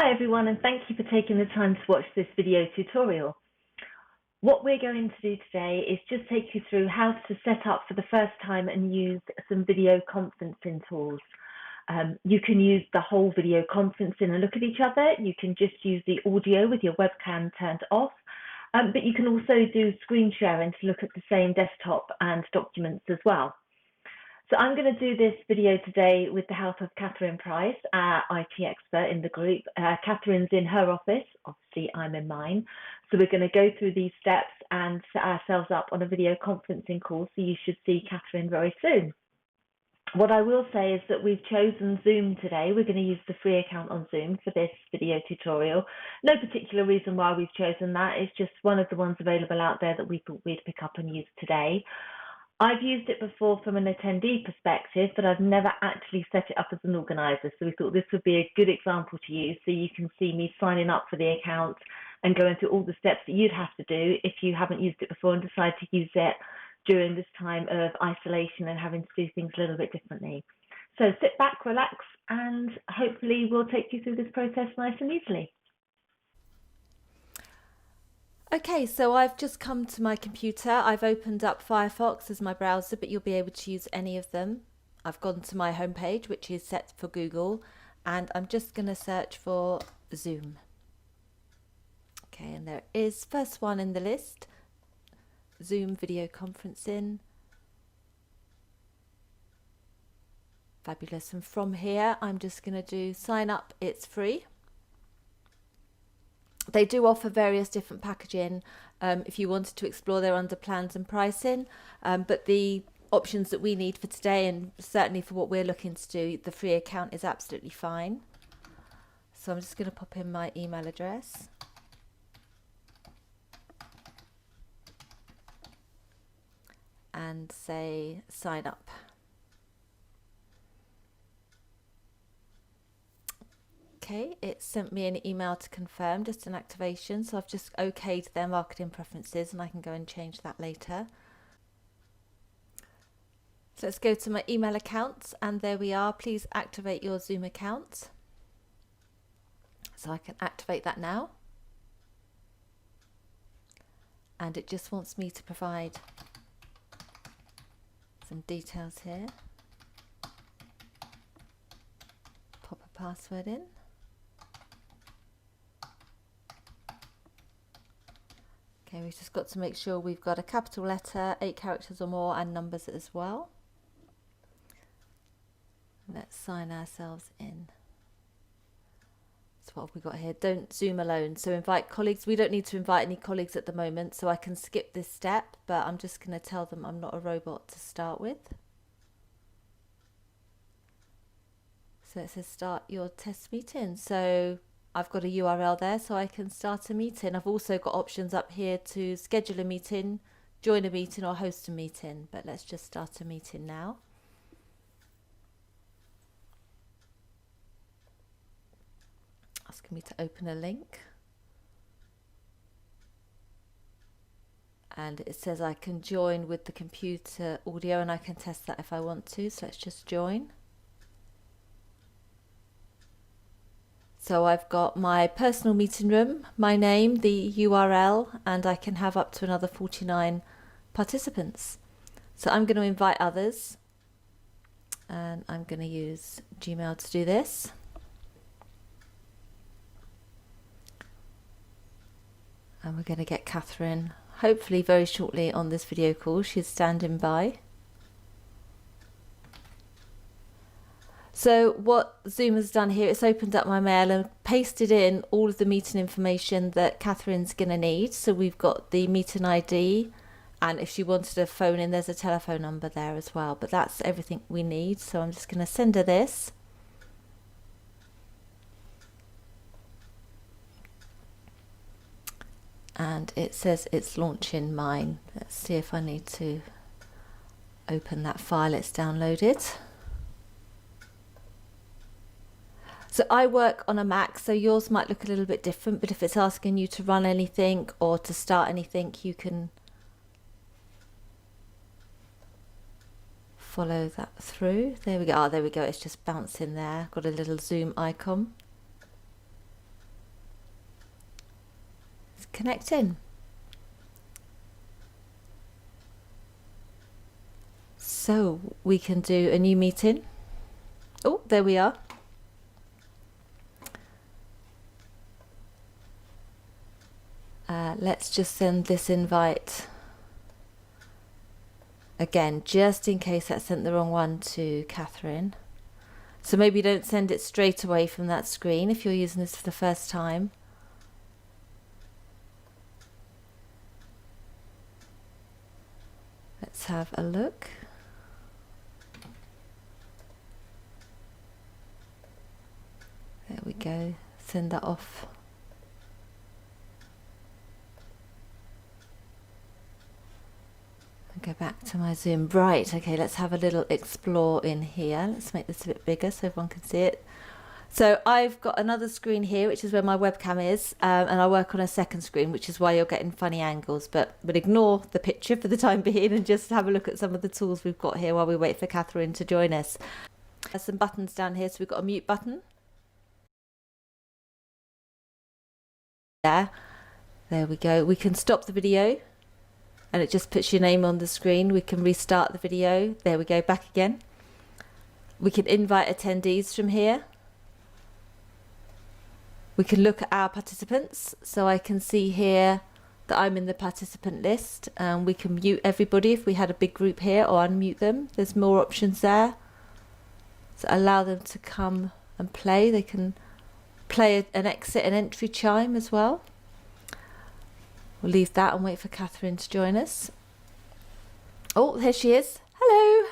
Hi everyone, and thank you for taking the time to watch this video tutorial. What we're going to do today is just take you through how to set up for the first time and use some video conferencing tools. You can use the whole video conferencing and look at each other. You can just use the audio with your webcam turned off, but you can also do screen sharing to look at the same desktop and documents as well. So I'm going to do this video today with the help of Kathryn Price, our IT expert in the group. Kathryn's in her office, obviously I'm in mine. So we're going to go through these steps and set ourselves up on a video conferencing call, so you should see Kathryn very soon. What I will say is that we've chosen Zoom today. We're going to use the free account on Zoom for this video tutorial. No particular reason why we've chosen that. It's just one of the ones available out there that we thought we'd pick up and use today. I've used it before from an attendee perspective, but I've never actually set it up as an organizer. So we thought this would be a good example to use, so you can see me signing up for the account and going through all the steps that you'd have to do if you haven't used it before and decide to use it during this time of isolation and having to do things a little bit differently. So sit back, relax, and hopefully we'll take you through this process nice and easily. Okay, so I've just come to my computer. I've opened up Firefox as my browser, but you'll be able to use any of them. I've gone to my homepage, which is set for Google, and I'm just going to search for Zoom. Okay, and there is first one in the list, Zoom video conferencing. Fabulous. And from here, I'm just going to do sign up. It's free. They do offer various different packaging if you wanted to explore. They're under plans and pricing, but the options that we need for today and certainly for what we're looking to do, the free account is absolutely fine. So I'm just going to pop in my email address. And say sign up. Okay, it sent me an email to confirm, just an activation, so I've just okayed their marketing preferences and I can go and change that later. So let's go to my email accounts, and there we are. Please activate your Zoom account. So I can activate that now. And it just wants me to provide some details here. Pop a password in. Okay, we've just got to make sure we've got a capital letter, 8 characters or more, and numbers as well. Let's sign ourselves in. So what have we got here? Don't Zoom alone. So invite colleagues. We don't need to invite any colleagues at the moment, so I can skip this step, but I'm just going to tell them I'm not a robot to start with. So it says start your test meeting. So I've got a URL there, so I can start a meeting. I've also got options up here to schedule a meeting, join a meeting, or host a meeting, but let's just start a meeting now. Asking me to open a link. And it says I can join with the computer audio, and I can test that if I want to, so let's just join. So I've got my personal meeting room, my name, the URL, and I can have up to another 49 participants. So I'm going to invite others, and I'm going to use Gmail to do this. And we're going to get Kathryn hopefully very shortly on this video call. She's standing by. So what Zoom has done here, it's opened up my mail and pasted in all of the meeting information that Kathryn's going to need. So we've got the meeting ID, and if she wanted to phone in, there's a telephone number there as well. But that's everything we need. So I'm just going to send her this. And it says it's launching mine. Let's see if I need to open that file it's downloaded. So I work on a Mac, so yours might look a little bit different, but if it's asking you to run anything or to start anything, you can follow that through. There we go. Oh, there we go. It's just bouncing there. Got a little Zoom icon. connecting. So we can do a new meeting. Oh, there we are. Let's just send this invite again, just in case I sent the wrong one to Kathryn. So maybe don't send it straight away from that screen if you're using this for the first time. Let's have a look. There we go. Send that off. Go back to my Zoom. Right, okay, let's have a little explore in here. Let's make this a bit bigger so everyone can see it. So I've got another screen here, which is where my webcam is, and I work on a second screen, which is why you're getting funny angles, but ignore the picture for the time being and just have a look at some of the tools we've got here while we wait for Kathryn to join us. There's some buttons down here, so we've got a mute button. There we go. We can stop the video and it just puts your name on the screen. We can restart the video. There we go, back again. We can invite attendees from here. We can look at our participants. So I can see here that I'm in the participant list. We can mute everybody if we had a big group here, or unmute them. There's more options there. So allow them to come and play. They can play an exit and entry chime as well. We'll leave that and wait for Kathryn to join us. Oh, here she is. Hello.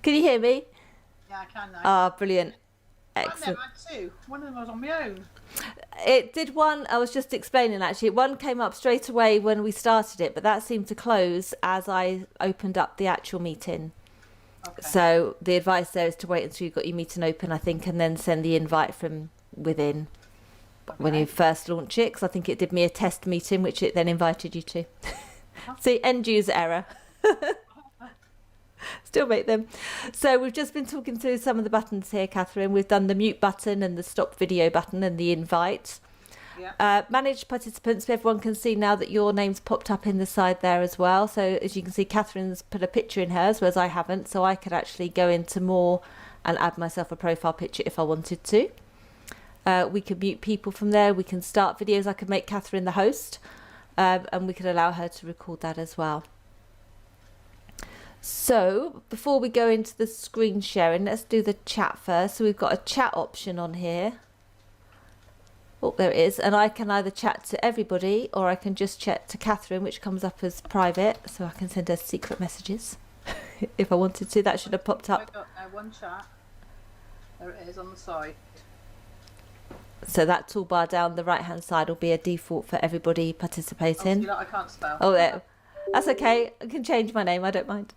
Can you hear me? Yeah, I can now. Ah, brilliant. Excellent. I had two. One of them was on my own. It did one, I was just explaining actually. One came up straight away when we started it, but that seemed to close as I opened up the actual meeting. Okay. So the advice there is to wait until you've got your meeting open, I think, and then send the invite from within. Okay. When you first launch it, because I think it did me a test meeting, which it then invited you to. See, end user error. Still make them. So we've just been talking through some of the buttons here, Kathryn. We've done the mute button and the stop video button and the invite. Yeah. Manage participants. Everyone can see now that your name's popped up in the side there as well. So as you can see, Kathryn's put a picture in hers, whereas I haven't. So I could actually go into more and add myself a profile picture if I wanted to. We can mute people from there. We can start videos. I could make Kathryn the host, and we could allow her to record that as well. So before we go into the screen sharing, let's do the chat first. So we've got a chat option on here. Oh, there it is. And I can either chat to everybody or I can just chat to Kathryn, which comes up as private. So I can send her secret messages if I wanted to. That should have popped up. I've got one chat. There it is on the side. So that toolbar down the right hand side will be a default for everybody participating. Oh, I can't spell. Oh, there. That's okay. I can change my name. I don't mind.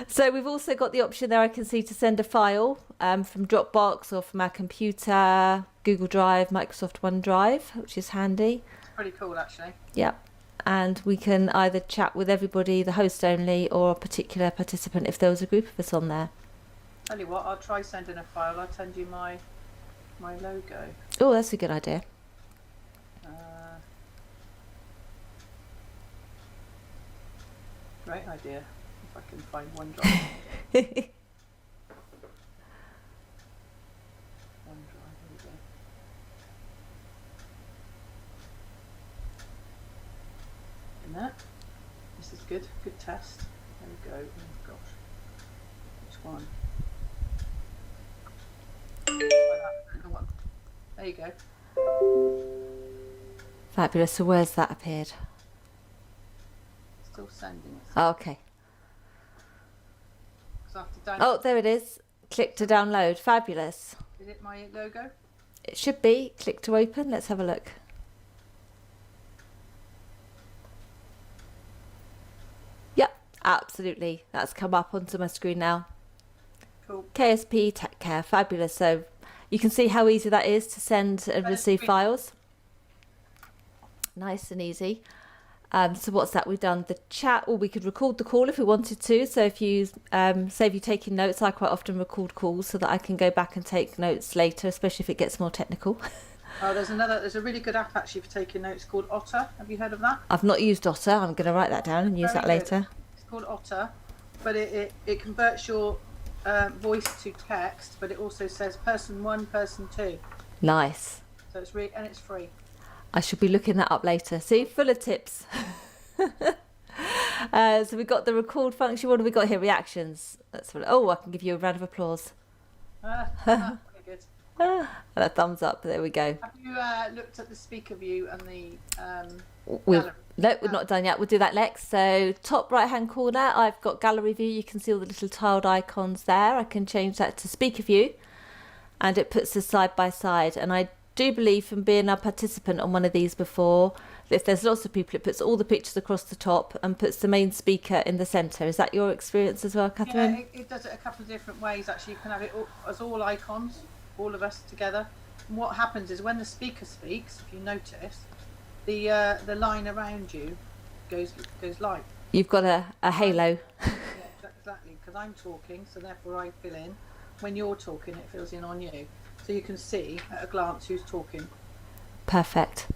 So we've also got the option there, I can see, to send a file from Dropbox or from our computer, Google Drive, Microsoft OneDrive, which is handy. It's pretty cool, actually. Yep. And we can either chat with everybody, the host only, or a particular participant if there was a group of us on there. Tell you what, I'll try sending a file. I'll send you my logo. Oh, that's a good idea. Great idea. If I can find OneDrive. OneDrive, here we go. And that. This is good. Good test. There we go. Oh gosh. Which one? There you go. Fabulous. So where's that appeared? Still sending it. Oh, okay. So I have to download. Oh, there it is. Click to download. Fabulous. Is it my logo? It should be. Click to open. Let's have a look. Yep, absolutely. That's come up onto my screen now. Cool. KSP Tech Care. Fabulous. So you can see how easy that is to send and receive files. Nice and easy. So what's that? We've done the chat, or we could record the call if we wanted to. So if you say if you're taking notes, I quite often record calls so that I can go back and take notes later, especially if it gets more technical. Oh, there's a really good app actually for taking notes called Otter. Have you heard of that? I've not used Otter. I'm going to write that down and use that Very good. later. It's called Otter, but it converts your voice to text, but it also says person 1, person 2. Nice. So it's really, and it's free. I should be looking that up later. See, full of tips. So we've got the record function. What have we got here? Reactions. That's what. Oh, I can give you a round of applause. Very good. And a thumbs up. There we go. Have you looked at the speaker view and the We've gallery? we're not done yet. We'll do that next. So top right hand corner, I've got gallery view. You can see all the little tiled icons there. I can change that to speaker view, and it puts us side by side. And I do believe, from being a participant on one of these before, that if there's lots of people, it puts all the pictures across the top and puts the main speaker in the centre. Is that your experience as well, Kathryn? Yeah, it does it a couple of different ways actually. You can have it as all icons, all of us together. And what happens is when the speaker speaks, if you notice, the line around you goes light. You've got a halo. Yeah, exactly. Because I'm talking, so therefore I fill in. When you're talking, it fills in on you, so you can see at a glance who's talking. Perfect.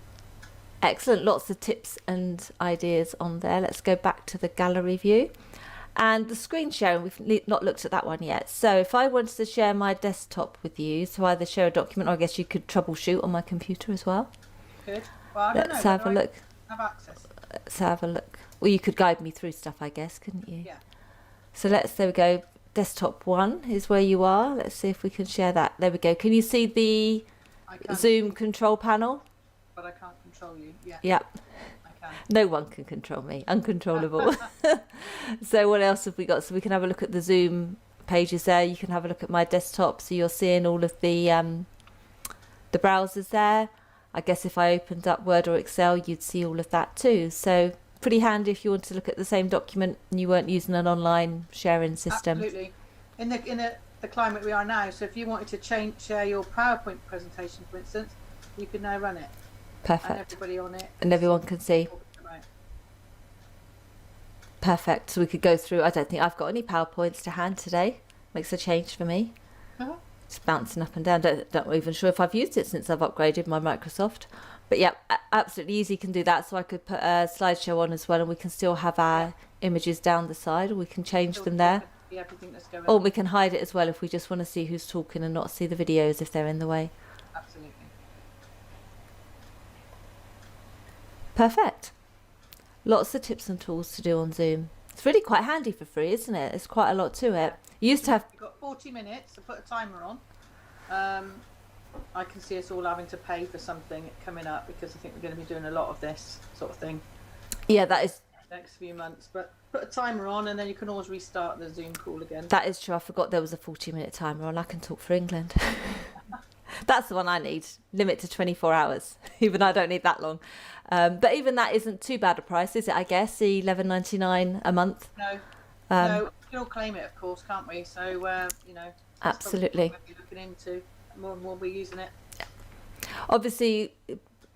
Excellent. Lots of tips and ideas on there. Let's go back to the gallery view. And the screen sharing, we've not looked at that one yet. So if I wanted to share my desktop with you, so either share a document, or I guess you could troubleshoot on my computer as well. Good. Well, I don't Let's know have a whether I look. have access. Let's have a look. Well, you could guide me through stuff, I guess, couldn't you? Yeah. So there we go. Desktop 1 is where you are. Let's see if we can share that. There we go. Can you see the I can, Zoom control panel? but I can't control you. Yeah. Yep. I can. No one can control me. Uncontrollable. So what else have we got? So we can have a look at the Zoom pages there. You can have a look at my desktop. So you're seeing all of the browsers there. I guess if I opened up Word or Excel, you'd see all of that too. So pretty handy if you want to look at the same document and you weren't using an online sharing system. Absolutely. In the climate we are now, so if you wanted to share your PowerPoint presentation, for instance, you can now run it. And Perfect. everybody on it. And everyone can see. Right. Perfect. So we could go through. I don't think I've got any PowerPoints to hand today. Makes a change for me. Uh-huh. Just bouncing up and down. Don't even sure if I've used it since I've upgraded my Microsoft. But yeah, absolutely easy. Can do that. So I could put a slideshow on as well, and we can still have our images down the side, or we can change them there. See everything that's going Or on. we can hide it as well if we just want to see who's talking and not see the videos if they're in the way. Absolutely. Perfect. Lots of tips and tools to do on Zoom. It's really quite handy for free, isn't it? There's quite a lot to it. You used to have... You've got 40 minutes to put a timer on. I can see us all having to pay for something coming up because I think we're going to be doing a lot of this sort of thing Yeah, that is next few months. But put a timer on and then you can always restart the Zoom call again. That is true. I forgot there was a 40-minute timer on. I can talk for England. That's the one I need. Limit to 24 hours. Even I don't need that long. But even that isn't too bad a price, is it? I guess the $11.99 a month. No, no, we can all claim it, of course, can't we? So, you know, that's Absolutely. what we're looking into. More and more we're using it. Obviously,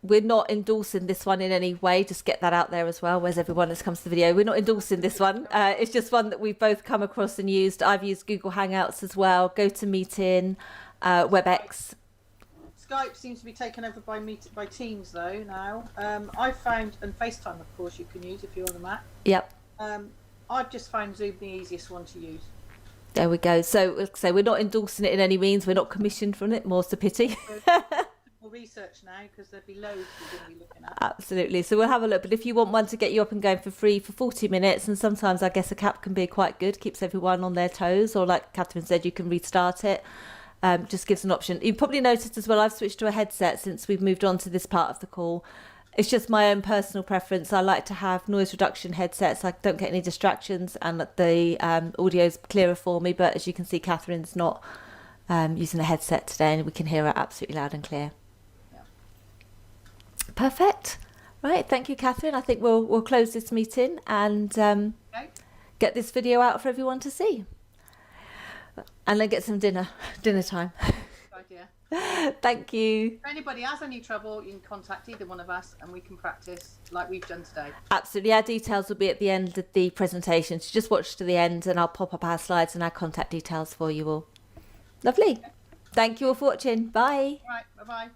we're not endorsing this one in any way. Just get that out there as well. Where's everyone that comes to the video? We're not endorsing this one. It's just one that we've both come across and used. I've used Google Hangouts as well, GoToMeeting, WebEx. Skype seems to be taken over by Teams though now. I've found, and FaceTime of course you can use if you're on a Mac. Yep. I've just found Zoom the easiest one to use. There we go. So we're not endorsing it in any means. We're not commissioned from it. More's the pity. More research now because there'd be loads we're going to be looking at. Absolutely. So we'll have a look. But if you want one to get you up and going for free for 40 minutes, and sometimes I guess a cap can be quite good, keeps everyone on their toes, or like Kathryn said, you can restart it. Just gives an option. You've probably noticed as well, I've switched to a headset since we've moved on to this part of the call. It's just my own personal preference. I like to have noise reduction headsets. I don't get any distractions and the audio's clearer for me. But as you can see, Kathryn's not using a headset today and we can hear her absolutely loud and clear. Yeah. Perfect. Right. Thank you, Kathryn. I think we'll close this meeting and Okay. get this video out for everyone to see. And then get some dinner time. Good idea. Thank you. If anybody has any trouble, you can contact either one of us and we can practice like we've done today. Absolutely. Our details will be at the end of the presentation. So just watch to the end and I'll pop up our slides and our contact details for you all. Lovely. Thank you all for watching. Bye. Right, bye-bye.